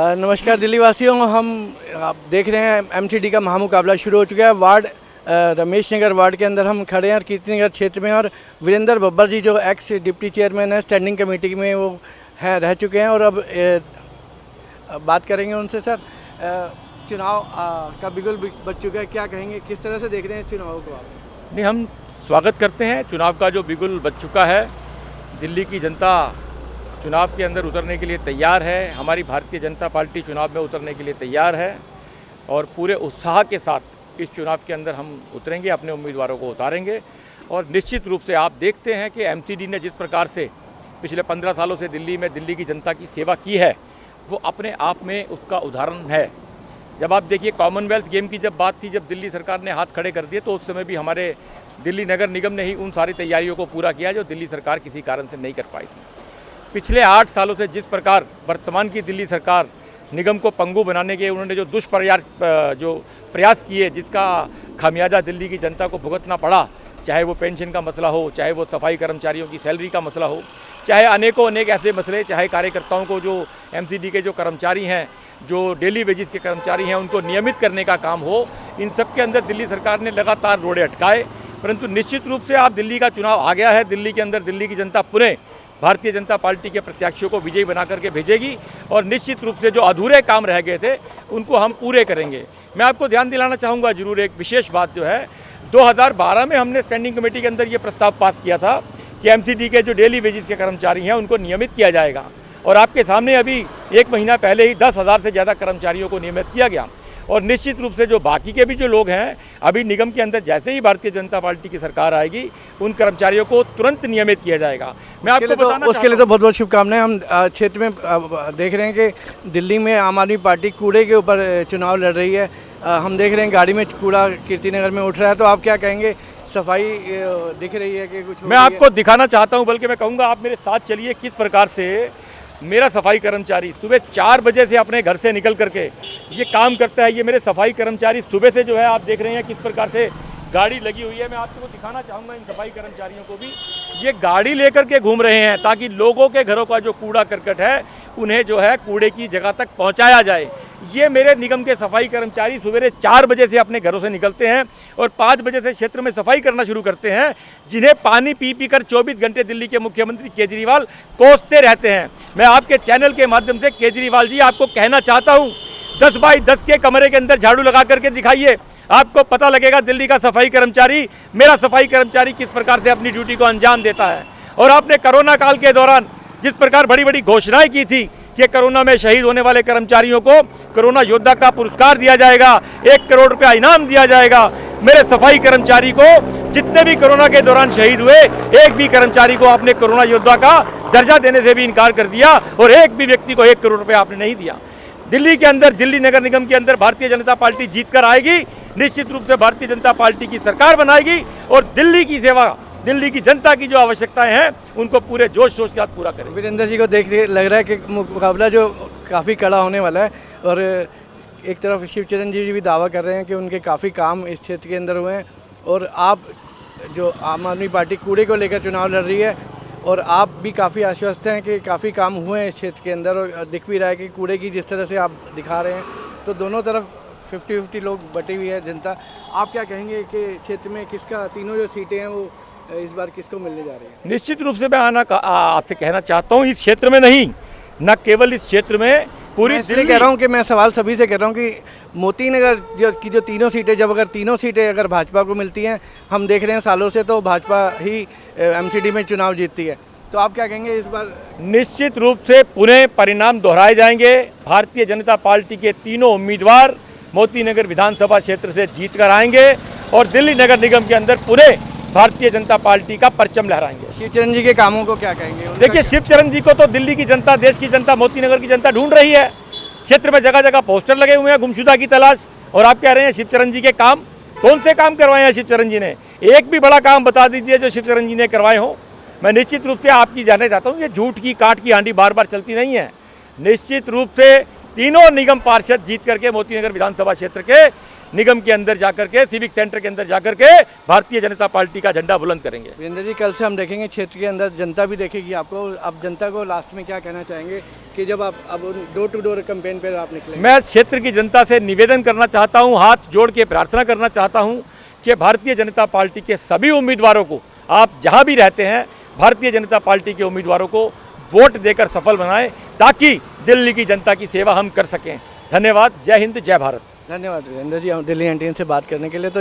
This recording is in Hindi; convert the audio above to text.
नमस्कार दिल्ली वासियों, हम आप देख रहे हैं एमसीडी का महामुकाबला शुरू हो चुका है। वार्ड रमेश नगर वार्ड के अंदर हम खड़े हैं और कीर्तिनगर क्षेत्र में, और वीरेंद्र बब्बर जी जो एक्स डिप्टी चेयरमैन है स्टैंडिंग कमेटी में वो हैं, रह चुके हैं। और अब बात करेंगे उनसे। सर, चुनाव का बिगुल बज चुका है, क्या कहेंगे, किस तरह से देख रहे हैं इस चुनाव को आप? नहीं, हम स्वागत करते हैं चुनाव का जो बिगुल बज चुका है। दिल्ली की जनता चुनाव के अंदर उतरने के लिए तैयार है। हमारी भारतीय जनता पार्टी चुनाव में उतरने के लिए तैयार है और पूरे उत्साह के साथ इस चुनाव के अंदर हम उतरेंगे, अपने उम्मीदवारों को उतारेंगे। और निश्चित रूप से आप देखते हैं कि एमसीडी ने जिस प्रकार से पिछले 15 सालों से दिल्ली में दिल्ली की जनता की सेवा की है, वो अपने आप में उसका उदाहरण है। जब आप देखिए कॉमनवेल्थ गेम की जब बात थी, जब दिल्ली सरकार ने हाथ खड़े कर दिए, तो उस समय भी हमारे दिल्ली नगर निगम ने ही उन सारी तैयारियों को पूरा किया जो दिल्ली सरकार किसी कारण से नहीं कर पाई थी। पिछले 8 सालों से जिस प्रकार वर्तमान की दिल्ली सरकार निगम को पंगु बनाने के उन्होंने जो प्रयास किए, जिसका खामियाजा दिल्ली की जनता को भुगतना पड़ा, चाहे वो पेंशन का मसला हो, चाहे वो सफाई कर्मचारियों की सैलरी का मसला हो, चाहे अनेक ऐसे मसले, चाहे कार्यकर्ताओं को जो एमसीडी के जो कर्मचारी हैं, जो डेली वेजेस के कर्मचारी हैं, उनको नियमित करने का काम हो, इन सब के अंदर दिल्ली सरकार ने लगातार रोड़े अटकाए। परंतु निश्चित रूप से आप दिल्ली का चुनाव आ गया है। दिल्ली के अंदर दिल्ली की जनता पुनः भारतीय जनता पार्टी के प्रत्याशियों को विजयी बना करके भेजेगी और निश्चित रूप से जो अधूरे काम रह गए थे उनको हम पूरे करेंगे। मैं आपको ध्यान दिलाना चाहूँगा जरूर एक विशेष बात जो है, 2012 में हमने स्टैंडिंग कमेटी के अंदर ये प्रस्ताव पास किया था कि एमसीडी के जो डेली वेजेस के कर्मचारी हैं उनको नियमित किया जाएगा। और आपके सामने अभी 1 महीना पहले ही 10,000 से ज़्यादा कर्मचारियों को नियमित किया गया। और निश्चित रूप से जो बाकी के भी जो लोग हैं, अभी निगम के अंदर जैसे ही भारतीय जनता पार्टी की सरकार आएगी, उन कर्मचारियों को तुरंत नियमित किया जाएगा। मैं आपको बताना उसके लिए तो बहुत बहुत शुभकामनाएं। हम क्षेत्र में देख रहे हैं कि दिल्ली में आम आदमी पार्टी कूड़े के ऊपर चुनाव लड़ रही है। हम देख रहे हैं गाड़ी में कूड़ा कीर्तिनगर में उठ रहा है, तो आप क्या कहेंगे? सफाई दिख रही है कि कुछ? मैं आपको दिखाना चाहता हूँ, बल्कि मैं कहूँगा आप मेरे साथ चलिए। किस प्रकार से मेरा सफाई कर्मचारी सुबह 4 बजे से अपने घर से निकल करके ये काम करता है। ये मेरे सफाई कर्मचारी सुबह से जो है, आप देख रहे हैं किस प्रकार से गाड़ी लगी हुई है। मैं आपको दिखाना चाहूँगा इन सफाई कर्मचारियों को भी, ये गाड़ी लेकर के घूम रहे हैं ताकि लोगों के घरों का जो कूड़ा करकट है उन्हें जो है कूड़े की जगह तक पहुँचाया जाए। ये मेरे निगम के सफाई कर्मचारी सवेरे 4 बजे से अपने घरों से निकलते हैं और 5 बजे से क्षेत्र में सफाई करना शुरू करते हैं, जिन्हें पानी पी कर 24 घंटे दिल्ली के मुख्यमंत्री केजरीवाल कोसते रहते हैं। मैं आपके चैनल के माध्यम से केजरीवाल जी आपको कहना चाहता हूँ, 10 बाई 10 के कमरे के अंदर झाड़ू लगा करके दिखाइए, आपको पता लगेगा दिल्ली का सफाई कर्मचारी, मेरा सफाई कर्मचारी किस प्रकार से अपनी ड्यूटी को अंजाम देता है। और आपने कोरोना काल के दौरान जिस प्रकार बड़ी बड़ी घोषणाएं की थी कि कोरोना में शहीद होने वाले कर्मचारियों को कोरोना योद्धा का पुरस्कार दिया जाएगा, 1 करोड़ रुपया इनाम दिया जाएगा, मेरे सफाई कर्मचारी को जितने भी कोरोना के दौरान शहीद हुए, एक भी कर्मचारी को आपने कोरोना योद्धा का दर्जा देने से भी इनकार कर दिया और एक भी व्यक्ति को 1 करोड़ रुपया आपने नहीं दिया। दिल्ली के अंदर, दिल्ली नगर निगम के अंदर भारतीय जनता पार्टी जीत कर आएगी। निश्चित रूप से भारतीय जनता पार्टी की सरकार बनाएगी और दिल्ली की सेवा, दिल्ली की जनता की जो आवश्यकताएं हैं उनको पूरे जोश शोर के साथ पूरा करें। वीरेंद्र जी को देख लग रहा है कि मुकाबला जो काफ़ी कड़ा होने वाला है, और एक तरफ शिवचरण जी भी दावा कर रहे हैं कि उनके काफ़ी काम इस क्षेत्र के अंदर हुए हैं, और आप जो आम आदमी पार्टी कूड़े को लेकर चुनाव लड़ रही है, और आप भी काफ़ी आश्वस्त हैं कि काफ़ी काम हुए हैं इस क्षेत्र के अंदर, और दिख भी रहा है कि कूड़े की जिस तरह से आप दिखा रहे हैं, तो दोनों तरफ 50-50 लोग बटी हुई है जनता। आप क्या कहेंगे कि क्षेत्र में किसका, तीनों जो सीटें हैं वो इस बार किसको मिलने जा रही है? निश्चित रूप से मैं आपसे कहना चाहता हूँ, इस क्षेत्र में नहीं, न केवल इस क्षेत्र में, पूरी दिल्ली कह रहा हूँ कि मैं सवाल सभी से कर रहा हूँ कि मोती नगर जो तीनों सीटें, जब अगर तीनों सीटें अगर भाजपा को मिलती हैं, हम देख रहे हैं सालों से तो भाजपा ही एमसीडी में चुनाव जीतती है, तो आप क्या कहेंगे इस बार? निश्चित रूप से पुनः परिणाम दोहराए जाएंगे। भारतीय जनता पार्टी के तीनों उम्मीदवार मोती नगर विधानसभा क्षेत्र से जीत कर आएंगे और दिल्ली नगर निगम के अंदर पुनः भारतीय जनता पार्टी का परचम लहराएंगे। शिवचरण जी के कामों को क्या कहेंगे? देखिए, शिवचरण जी को तो दिल्ली की जनता, देश की जनता, मोती नगर की जनता ढूंढ रही है। क्षेत्र में जगह जगह पोस्टर लगे हुए हैं गुमशुदा की तलाश, और आप कह रहे हैं शिवचरण जी के काम? कौन से काम करवाए हैं शिवचरण जी ने? एक भी बड़ा काम बता दीजिए जो शिवचरण जी ने करवाए हो। मैं निश्चित रूप से आपकी जानना चाहता हूँ, ये झूठ की काट की हांडी बार बार चलती नहीं है। निश्चित रूप से तीनों निगम पार्षद जीत करके मोती नगर विधानसभा क्षेत्र के निगम के अंदर जाकर के, सिविक सेंटर के अंदर जाकर के भारतीय जनता पार्टी का झंडा बुलंद करेंगे। वीरेंद्र जी, कल से हम देखेंगे क्षेत्र के अंदर जनता भी देखेगी आपको। आप जनता को लास्ट में क्या कहना चाहेंगे कि जब आप अब डोर टू डोर कैंपेन पर आप निकलेंगे? मैं क्षेत्र की जनता से निवेदन करना चाहता हूं, हाथ जोड़ के प्रार्थना करना चाहता हूं कि भारतीय जनता पार्टी के सभी उम्मीदवारों को, आप जहां भी रहते हैं, भारतीय जनता पार्टी के उम्मीदवारों को वोट देकर सफल बनाएं, ताकि दिल्ली की जनता की सेवा हम कर सकें। धन्यवाद। जय हिंद, जय भारत। धन्यवाद वीरेंद्र जी, हम दिल्ली एनटीएन से बात करने के लिए। तो